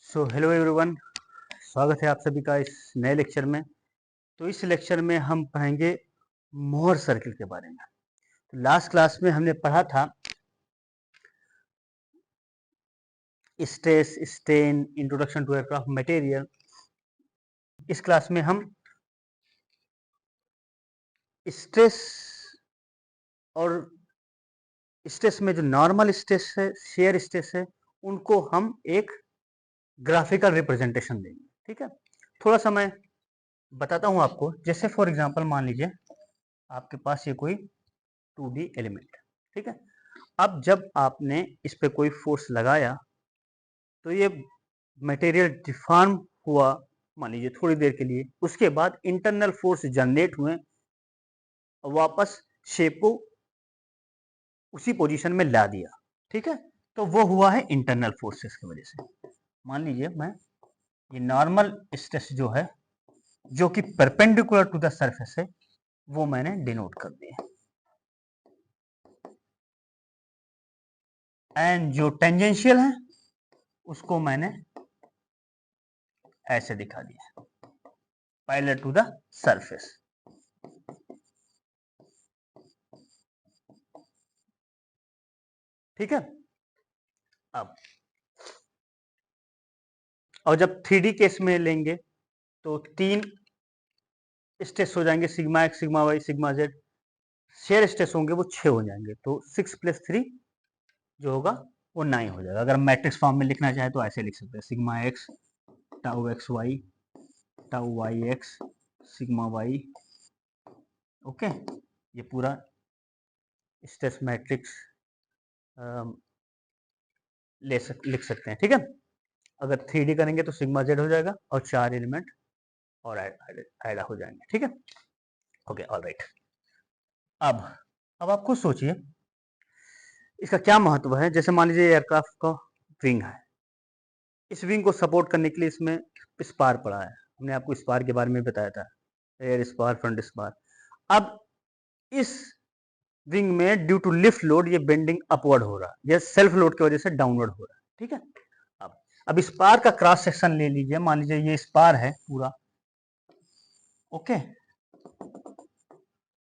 So hello everyone, स्वागत है आप सभी का इस नए लेक्चर में। तो इस लेक्चर में हम पढ़ेंगे मोहर सर्किल के बारे में। तो लास्ट क्लास में हमने पढ़ा था stress, strain, introduction to aircraft material. इस क्लास में हम स्ट्रेस और स्ट्रेस में जो नॉर्मल स्ट्रेस है, शेयर स्ट्रेस है, उनको हम एक ग्राफिकल रिप्रेजेंटेशन देंगे। ठीक है, थोड़ा सा मैं बताता हूँ आपको। जैसे फॉर एग्जांपल मान लीजिए आपके पास ये कोई 2D एलिमेंट है। ठीक है, अब जब आपने इस पे कोई फोर्स लगाया तो ये मटेरियल डिफॉर्म हुआ, मान लीजिए थोड़ी देर के लिए। उसके बाद इंटरनल फोर्स जनरेट हुए, वापस शेप को उसी पोजीशन में ला दिया। ठीक है, तो वो हुआ है इंटरनल फोर्सेस की वजह से। मान लीजिए मैं ये नॉर्मल स्ट्रेस जो है, जो कि परपेंडिकुलर टू द सरफेस है, वो मैंने डिनोट कर दिया। एंड जो टेंजेंशियल है उसको मैंने ऐसे दिखा दिया, पैरेलल टू द सरफेस। ठीक है, अब और जब 3D केस में लेंगे तो 3 स्ट्रेस हो जाएंगे, sigma x, sigma y, sigma z. Shear stress होंगे वो 6 हो जाएंगे, तो 6 + 3 जो होगा वो 9 हो जाएगा। अगर मैट्रिक्स फॉर्म में लिखना चाहे तो ऐसे लिख सकते हैं, sigma x tau x y, tau y x, sigma y. Okay, ये पूरा स्ट्रेस मैट्रिक्स लिख सकते हैं। ठीक है, अगर 3D करेंगे तो सिग्मा जेड हो जाएगा और 4 एलिमेंट और ऐड हो जाएंगे। ठीक है, ओके, ऑलराइट। अब आप खुद सोचिए इसका क्या महत्व है। जैसे मान लीजिए एयरक्राफ्ट का विंग है, इस विंग को सपोर्ट करने के लिए इसमें स्पार पड़ा है। हमने आपको स्पार के बारे में बताया था, एयर स्पार, फ्रंट स्पार। अब इस विंग में ड्यू टू लिफ्ट लोड ये बेंडिंग अपवर्ड हो रहा है, ये सेल्फ लोड की वजह से डाउनवर्ड हो रहा है। ठीक है, अब स्पार का क्रॉस सेक्शन ले लीजिए। मान लीजिए ये स्पार है पूरा, okay,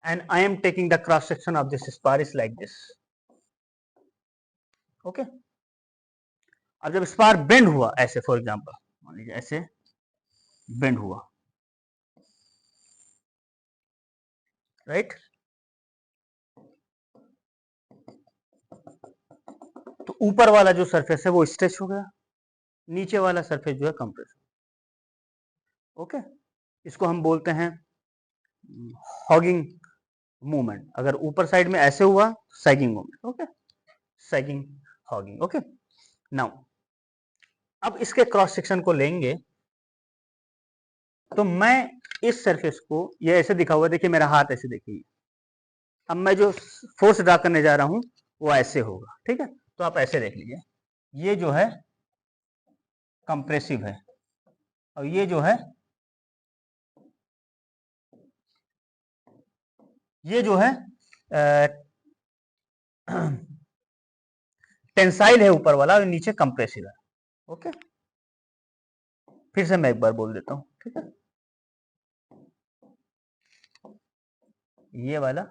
and I am taking the cross section of this spar is like this. Okay, अब जब स्पार बेंड हुआ ऐसे, फॉर एग्जांपल मान लीजिए ऐसे बेंड हुआ, राइट, तो ऊपर वाला जो सरफेस है वो स्ट्रेच हो गया, नीचे वाला सरफेस जो है कंप्रेस। ओके, इसको हम बोलते हैं हॉगिंग मूवमेंट। अगर ऊपर साइड में ऐसे हुआ, sagging movement. Okay, sagging, hugging. Okay, now अब इसके क्रॉस सेक्शन को लेंगे तो मैं इस सरफेस को, ये ऐसे दिखा हुआ, देखिए मेरा हाथ ऐसे, देखिए अब मैं जो फोर्स ड्रा करने जा रहा हूं वो ऐसे होगा। ठीक है, तो आप ऐसे देख लीजिए, ये जो है कंप्रेसिव है और ये जो है, ये जो है टेंसाइल है ऊपर वाला और नीचे कंप्रेसिव है। ओके, फिर से मैं एक बार बोल देता हूं। ठीक है, ये वाला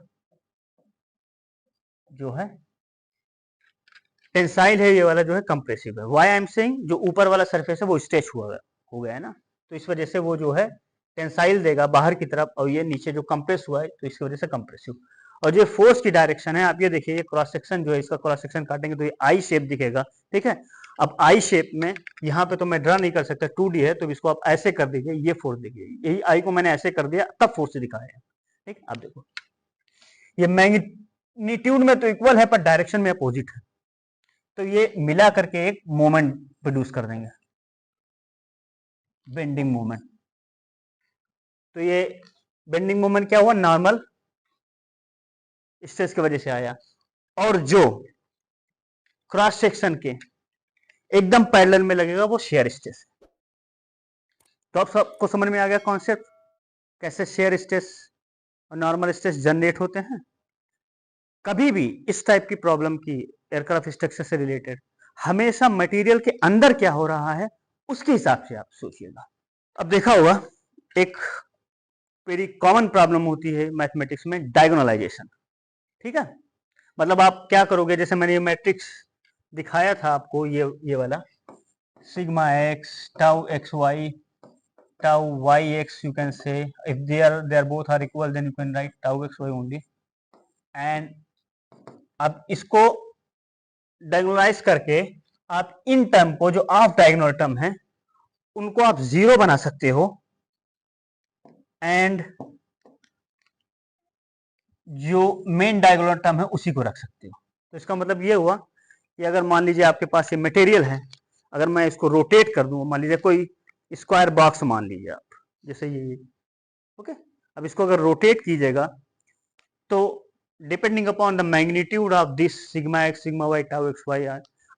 जो है टेंसाइल है, ये वाला जो है कंप्रेसिव है। व्हाई आई एम सेइंग, जो ऊपर वाला सरफेस है वो स्ट्रेच हुआ हो गया है ना, तो इस वजह से वो जो है टेंसाइल देगा बाहर की तरफ, और ये नीचे जो कंप्रेस हुआ है तो इसकी वजह से कंप्रेसिव। और जो फोर्स की डायरेक्शन है, आप ये देखिए, ये क्रॉस सेक्शन जो है, इसका क्रॉस सेक्शन काटेंगे तो ये आई शेप दिखेगा। ठीक है, अब आई शेप में यहाँ पे तो मैं ड्रा नहीं कर सकता, 2D है, तो इसको आप ऐसे कर दीजिए, ये फोर्स देखिए, यही आई को मैंने ऐसे कर दिया, तब फोर्स दिखाया है। ठीक, अब देखो ये मैग्नीट्यूड में तो इक्वल है पर डायरेक्शन में अपोजिट है, तो ये मिला करके एक मोमेंट प्रोड्यूस कर देंगे, बेंडिंग मोमेंट। तो ये बेंडिंग मोमेंट क्या हुआ, नॉर्मल स्ट्रेस की वजह से आया, और जो क्रॉस सेक्शन के एकदम पैरेलल में लगेगा वो शेयर स्ट्रेस। तो अब सबको समझ में आ गया कॉन्सेप्ट, कैसे शेयर स्ट्रेस और नॉर्मल स्ट्रेस जनरेट होते हैं। कभी भी इस टाइप की प्रॉब्लम की एयरक्राफ्ट स्ट्रक्चर से रिलेटेड, हमेशा मटेरियल के अंदर क्या हो रहा है उसके हिसाब से आप सोचिएगा। अब देखा होगा एक वेरी कॉमन प्रॉब्लम होती है मैथमेटिक्स में, डायगोनलाइजेशन। ठीक है, मतलब आप क्या करोगे, जैसे मैंने ये मैट्रिक्स दिखाया था आपको, ये वाला sigma x tau x y tau y x, you can say if they are both are equal then you can write tau x y only, and अब इसको डायगोनलाइज करके आप इन टर्म को, जो ऑफ डायगोनल टर्म है, उनको आप zero बना सकते हो, एंड जो मेन डायगोनल टर्म है उसी को रख सकते हो। तो इसका मतलब ये हुआ कि अगर मान लीजिए आपके पास ये मटेरियल है, अगर मैं इसको रोटेट कर दूं, मान लीजिए कोई स्क्वायर बॉक्स मान लीजिए आप, जैसे ये, ओके। अब इसको अगर रोटेट कीजिएगा तो depending upon the magnitude of this sigma x sigma y tau x y,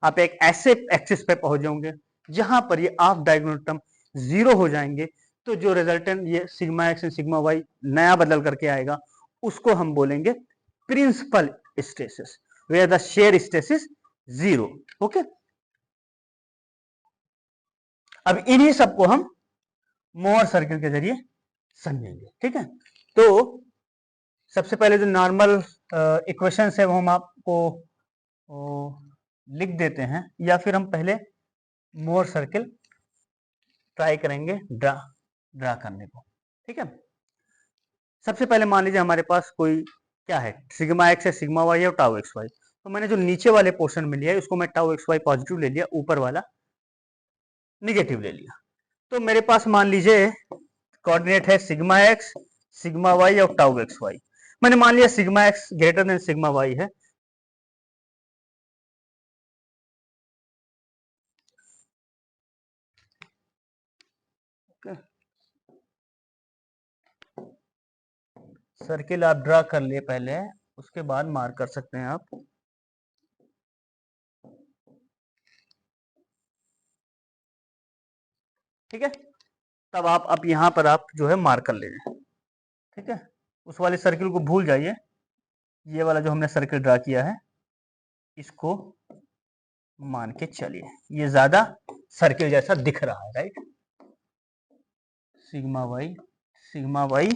आप एक ऐसे एक्सिस पे पहुंच जाओगे जहां पर ये ऑफ डायगोनल टर्म जीरो हो जाएंगे, तो जो रिजल्टेंट ये sigma x and sigma y नया बदल करके आएगा, उसको हम बोलेंगे principal stresses, where the shear stress is zero. Okay, अब इन्हीं सबको हम मोहर सर्किल के जरिए समझेंगे। ठीक है, तो सबसे पहले जो नॉर्मल इक्वेशंस है वो हम आपको लिख देते हैं, या फिर हम पहले मोहर सर्किल ट्राई करेंगे ड्रा करने को। ठीक है, सबसे पहले मान लीजिए हमारे पास कोई क्या है, सिग्मा एक्स है, सिग्मा वाई है और टाउ एक्स वाई। तो मैंने जो नीचे वाले पोर्शन में लिया है उसको मैं टाउ एक्स वाई पॉजिटिव ले लिया, ऊपर वाला निगेटिव ले लिया। तो मेरे पास मान लीजिए कोऑर्डिनेट है सिग्मा एक्स सिग्मा वाई और टाउ एक्स वाई। मैंने मान लिया sigma x greater than sigma y है, सर्किल आप ड्रा कर लिए पहले, उसके बाद मार्क कर सकते हैं आप। ठीक है, तब आप अब यहां पर आप जो है मार्क कर लीजिए। ठीक है, उस वाले सर्किल को भूल जाइए, ये वाला जो हमने सर्किल ड्रा किया है इसको मान के चलिए, ये ज्यादा सर्किल जैसा दिख रहा है, right. Sigma y sigma y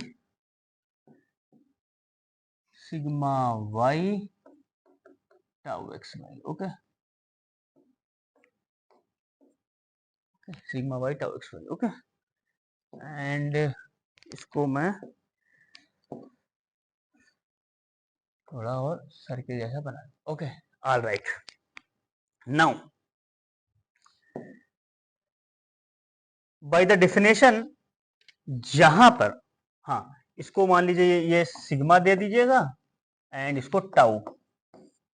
sigma y tau x y, okay, sigma y tau x y, okay. And इसको मैं थोड़ा और सर्किल जैसा बना, okay, all right. Now by the definition, जहां पर, हाँ, इसको मान लीजिए ये सिग्मा दे दीजिएगा एंड इसको टाउ।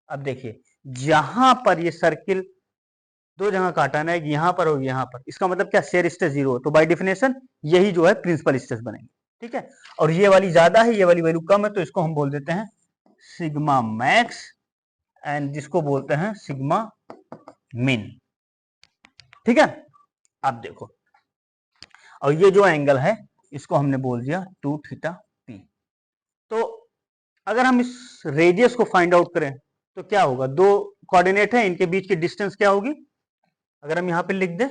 अब देखिए जहां पर ये सर्किल दो जगह काटा ना, यहां पर और यहां पर, इसका मतलब क्या, शेयर स्ट्रेस जीरो, तो बाय डेफिनेशन यही जो है प्रिंसिपल स्ट्रेस बनेंगे। ठीक है, और ये वाली ज्यादा है, ये वाली वैल्यू कम है, तो इसको हम बोल देते हैं सिग्मा मैक्स, एंड जिसको बोलते हैं सिग्मा मिन। ठीक है, अब देखो, और ये जो एंगल है इसको हमने बोल दिया 2 थीटा पी। तो अगर हम इस रेडियस को फाइंड आउट करें तो क्या होगा, दो कोऑर्डिनेट है, इनके बीच की डिस्टेंस क्या होगी, अगर हम यहां पे लिख दें,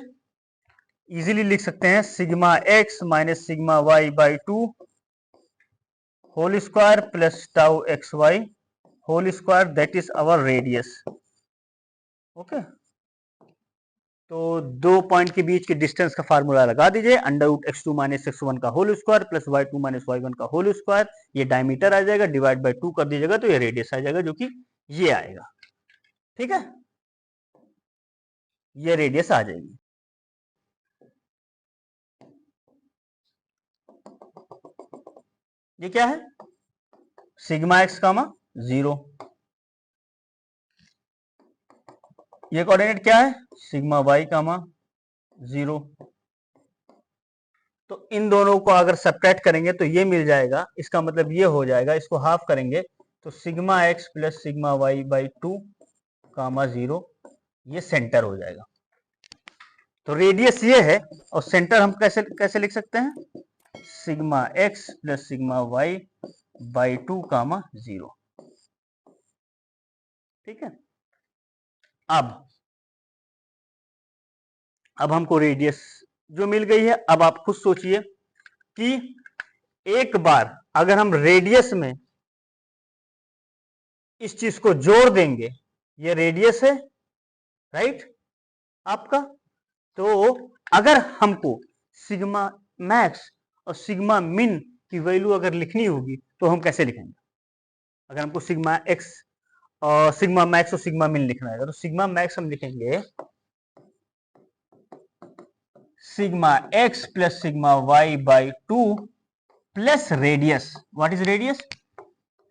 इजीली लिख सकते हैं sigma x minus sigma y by 2 whole square plus tau x y whole square, that is our radius. Okay, तो दो पॉइंट के बीच के डिस्टेंस का फार्मूला लगा दीजिए, under root x2 minus x1 का whole square plus y2 minus y1 का whole square, ये डायमीटर आ जाएगा, डिवाइड बाय 2 कर दीजिएगा तो ये रेडियस आ जाएगा, जो कि ये आएगा। ठीक है, ये रेडियस आ जाएगी। ये क्या है, सिग्मा एक्स कामा जीरो, ये कोऑर्डिनेट क्या है, सिग्मा वाई कामा जीरो। तो इन दोनों को अगर सब्ट्रैक्ट करेंगे तो ये मिल जाएगा, इसका मतलब ये हो जाएगा, इसको हाफ करेंगे तो sigma x plus sigma y by 2 comma zero, ये सेंटर हो जाएगा। तो रेडियस ये है, और सेंटर हम कैसे कैसे लिख सकते हैं, sigma x plus sigma y by 2 comma zero. ठीक है, अब अब हमको रेडियस जो मिल गई है, अब आप खुद सोचिए कि एक बार अगर हम रेडियस में इस चीज को जोड़ देंगे, ये रेडियस है राइट आपका, तो अगर हमको सिग्मा मैक्स और सिग्मा मिन की वैल्यू अगर लिखनी होगी तो हम कैसे लिखेंगे? अगर हमको सिग्मा एक्स और सिग्मा मैक्स और सिग्मा मिन लिखना है तो सिग्मा मैक्स हम लिखेंगे sigma x plus sigma y by 2 plus radius, what is radius?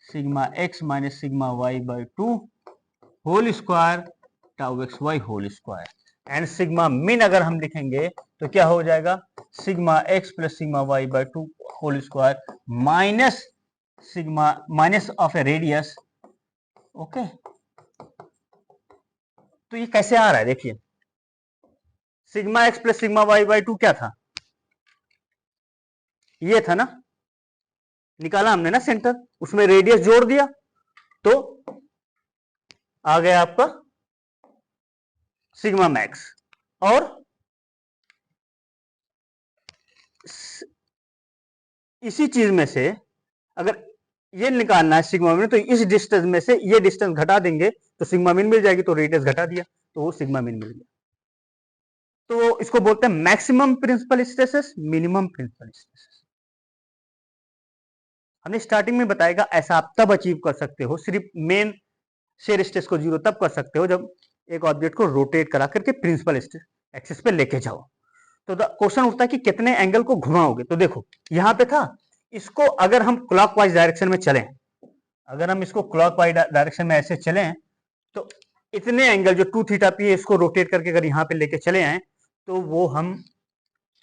Sigma x minus sigma y by 2 whole square tau x y whole square. And sigma min अगर हम लिखेंगे तो क्या हो जाएगा? Sigma x plus sigma y by 2 whole square minus sigma minus of a radius. Okay, तो ये कैसे आ रहा है देखिए, sigma x plus sigma y by 2 क्या था? ये था ना, निकाला हमने ना सेंटर, उसमें रेडियस जोड़ दिया तो आ गया आपका सिग्मा मैक्स। और इसी चीज में से अगर ये निकालना है सिग्मा मिन, तो इस डिस्टेंस में से ये डिस्टेंस घटा देंगे तो सिग्मा मिन मिल जाएगी, तो रेडियस घटा दिया तो वो सिग्मा मिन मिल गया। तो इसको बोलते हैं maximum principal stresses, minimum principal stresses. हमने स्टार्टिंग में बताएगा ऐसा आप तब अचीव कर सकते हो, सिर्फ मेन शेयर स्ट्रेस को जीरो तब कर सकते हो जब एक ऑब्जेक्ट को रोटेट करा करके प्रिंसिपल एक्सिस पे लेके जाओ। तो क्वेश्चन उठता है कि कितने एंगल को घुमाओगे? तो देखो यहां पे था, इसको अगर हम क्लॉकवाइज डायरेक्शन में चलें, अगर हम इसको क्लॉकवाइज डायरेक्शन में ऐसे चलें तो इतने एंगल जो 2 थीटा पी है इसको रोटेट करके अगर यहाँ पे लेके चले आए तो वो हम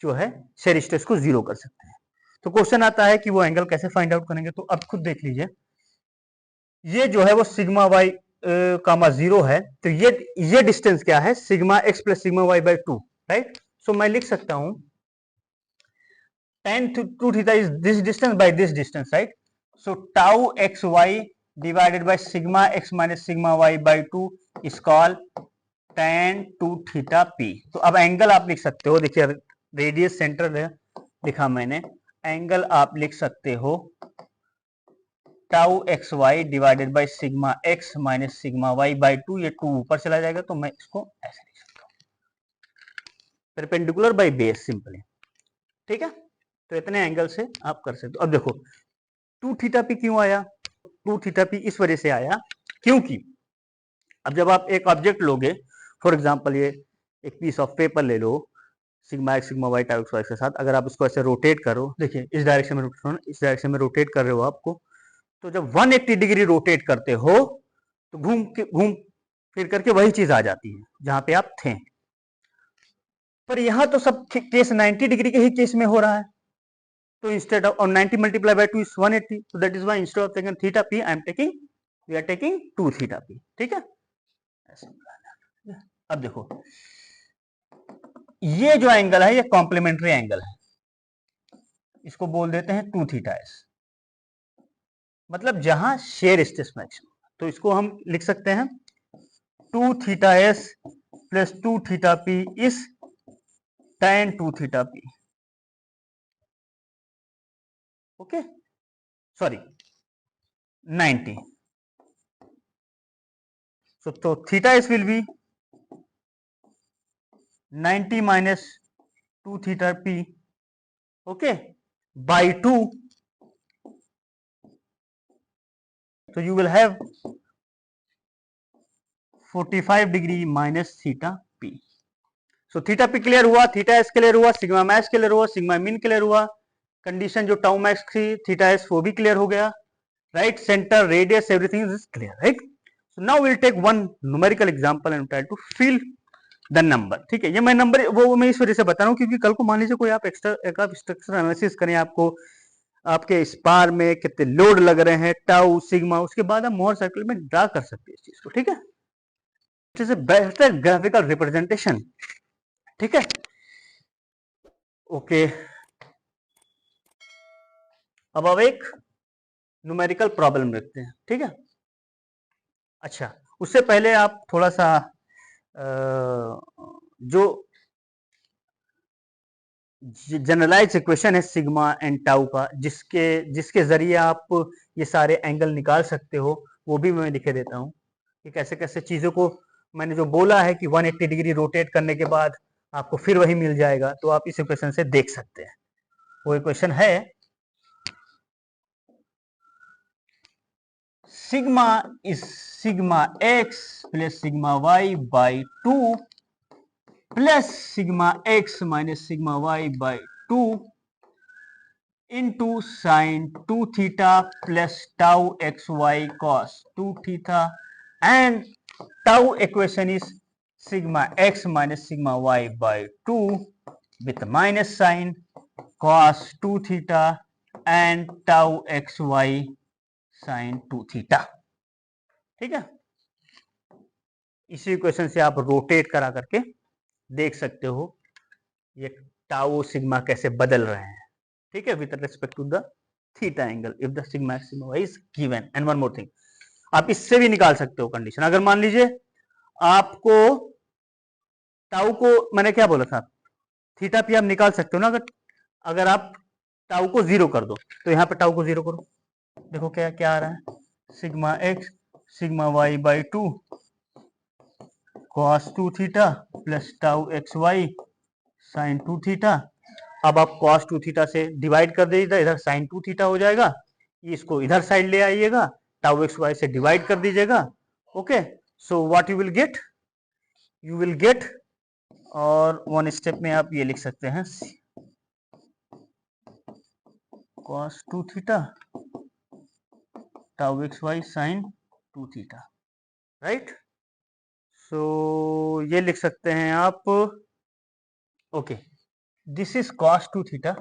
जो है शेयर स्ट्रेस को जीरो कर सकते हैं। तो क्वेश्चन आता है कि वो एंगल कैसे फाइंड आउट करेंगे? तो अब खुद देख लीजिए, ये जो है वो सिग्मा वाई कामा जीरो है, तो ये डिस्टेंस क्या है? Sigma x plus sigma y by 2 right. So मैं लिख सकता हूं tan 2 theta is this distance by this distance, right? So tau xy divided by sigma x minus sigma y by 2 is called tan 2 theta p। तो अब angle आप लिख सकते हो, देखिए रेडियस सेंटर है लिखा मैंने, एंगल आप लिख सकते हो tau x y divided by sigma x minus sigma y by 2, ये 2 ऊपर चला जाएगा तो मैं इसको ऐसे लिख सकता हूं, परपेंडिकुलर बाई बेस सिंपली। ठीक है, तो इतने एंगल से आप कर सकते हो। अब देखो 2 थीटा पी क्यों आया? 2 थीटा पी इस वजह से आया क्योंकि अब जब आप एक ऑब्जेक्ट लोगे, फॉर एग्जांपल ये एक पीस ऑफ पेपर ले लो, sigma x sigma y tau x y के साथ, अगर आप इसको ऐसे रोटेट करो, देखिए इस डायरेक्शन में रोटेट, इस डायरेक्शन में रोटेट कर रहे हो आपको, तो जब 180 डिग्री रोटेट करते हो तो घूम फिर करके वही चीज आ जाती है जहां पे आप थे। पर यहां तो सब केस 90 डिग्री के ही केस में हो रहा है, तो instead of 90 multiply by 2 is 180, so that is why instead of taking theta p I am taking, we are taking 2 theta p। ठीक है, अब देखो ये जो एंगल है ये कॉम्प्लीमेंट्री एंगल है, इसको बोल देते हैं 2 थीटा एस, मतलब जहां शेयर स्ट्रेस मैक्सिमम, तो इसको हम लिख सकते हैं 2 theta S plus 2 theta P is tan 2 theta P. Okay, sorry 90, so theta s will be 90 minus 2 theta p, okay, by 2, so you will have 45 degree minus theta p। so theta p clear हुआ, theta s clear हुआ, sigma max clear हुआ, sigma min clear हुआ, condition जो tau max थी theta s वो भी clear हो गया, right, centre radius everything is clear, right. So now will take one numerical example and try to fill the number. ठीक है, ये मैं नंबर वो मैं इस वजह से बता रहा हूँ क्योंकि कल को मान लीजिए कोई आप स्ट्रक्चर एनालिसिस करें, आपको आपके स्पार में कितने लोड लग रहे हैं, टाउ सिग्मा, उसके बाद आप मोहर सर्कल में ड्रा कर सकते हैं इस चीज को। ठीक है, it is a better graphical representation. ठीक है, ओके, अब एक न्यूमेरिकल प्रॉब्लम देखते हैं। ठीक है, अच्छा उससे पहले आप थोड़ा सा जो जनरलाइज इक्वेशन है सिग्मा एंड टाउ का, जिसके जरिए आप ये सारे एंगल निकाल सकते हो, वो भी मैं लिखे देता हूँ कि कैसे कैसे चीजों को मैंने जो बोला है कि 180 डिग्री रोटेट करने के बाद आपको फिर वही मिल जाएगा, तो आप इस इक्वेशन से देख सकते हैं। वो इक्वेशन है sigma is sigma x plus sigma y by 2 plus sigma x minus sigma y by 2 into sine 2 theta plus tau xy cos 2 theta, and tau equation is sigma x minus sigma y by 2 with minus sign cos 2 theta and tau xy sin 2 theta। ठीक है, इसी equation से आप rotate करा करके देख सकते हो ये टाउ सिग्मा कैसे बदल रहे हैं। ठीक है, with respect to the theta angle if the sigma sigma y is given. And one more thing, आप इससे भी निकाल सकते हो कंडीशन। अगर मान लीजिए आपको टाउ को, मैंने क्या बोला था, थीटा पी आप निकाल सकते हो ना, अगर आप टाउ को जीरो कर दो, तो यहाँ पे टाउ को जीरो करो, देखो क्या क्या आ रहा है, sigma x sigma y by 2 cos 2 theta plus tau x y sine 2 theta. अब आप cos 2 थीटा से डिवाइड कर दीजिएगा, इधर sin 2 थीटा हो जाएगा, इसको इधर साइड ले आइएगा, टाउ एक्स वाई से डिवाइड कर दीजिएगा। Okay, so what you will get, और वन स्टेप में आप ये लिख सकते हैं cos 2 theta tau x y sine 2 theta, right. So ये लिख सकते हैं आप, okay, this is cos 2 theta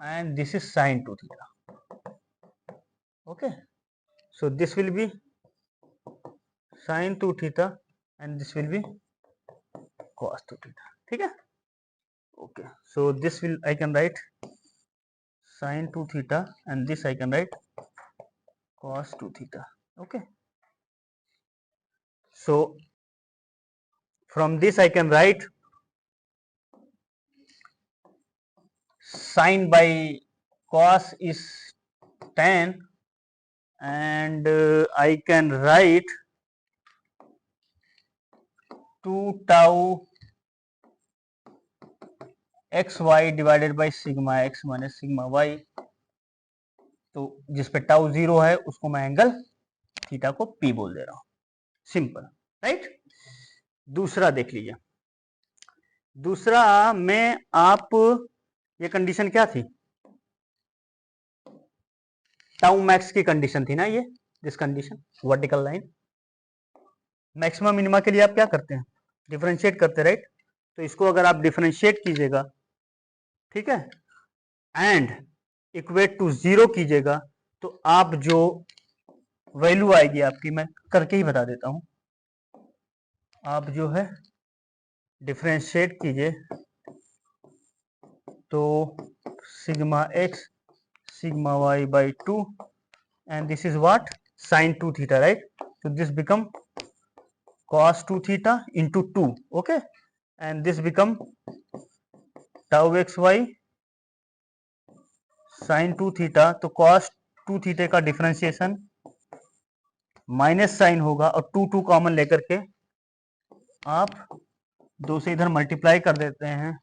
and this is sin 2 theta। Okay, so this will be sin 2 theta and this will be cos 2 theta। ठीक है, okay, so this will I can write sin 2 theta and this I can write cos 2 theta। Okay, so from this I can write sin by cos is tan, and I can write 2 tau x y divided by sigma x minus sigma y, तो जिस पे tau zero है उसको मैं angle theta को P बोल दे रहा हूं, सिंपल, राइट। दूसरा देख लीजिए, दूसरा में आप, ये कंडीशन क्या थी, टाउ मैक्स की कंडीशन थी ना, ये this condition vertical line maximum minima के लिए आप क्या करते हैं, डिफरेंशिएट करते, राइट। तो इसको अगर आप डिफरेंशिएट कीजिएगा, ठीक है, एंड इक्वेट टू जीरो कीजिएगा, तो आप जो वैल्यू आएगी आपकी, मैं करके ही बता देता हूं, आप जो है डिफरेंशिएट कीजिए तो sigma x sigma y by 2 and this is what, sin 2 theta, right। so this become cos 2 theta into 2, okay, and this become tau xy sin 2 theta। तो cos 2 theta का डिफरेंशिएशन माइनस साइन होगा, और 2 common लेकर के आप 2 से इधर multiply कर देते हैं,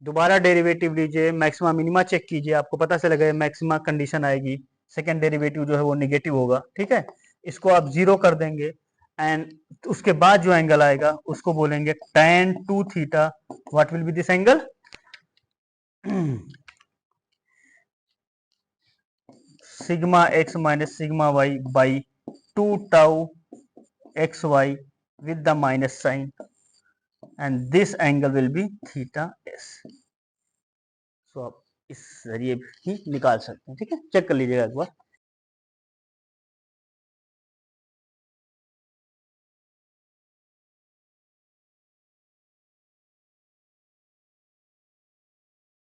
दोबारा डेरिवेटिव लीजिए, मैक्सिमा मिनिमा चेक कीजिए, आपको पता चलेगा मैक्सिमा कंडीशन आएगी, सेकेंड डेरिवेटिव जो है वो निगेटिव होगा, ठीक है। इसको आप जीरो कर देंगे, एंड उसके बाद जो एंगल आएगा उसको बोलेंगे tan 2 theta. What will be this angle, sigma x minus sigma y by 2 tau x y with the minus sine, and this angle will be theta S. So आप इस जरिए भी निकाल सकते हैं, ठीक है, चेक कर लीजिएगा एक बार।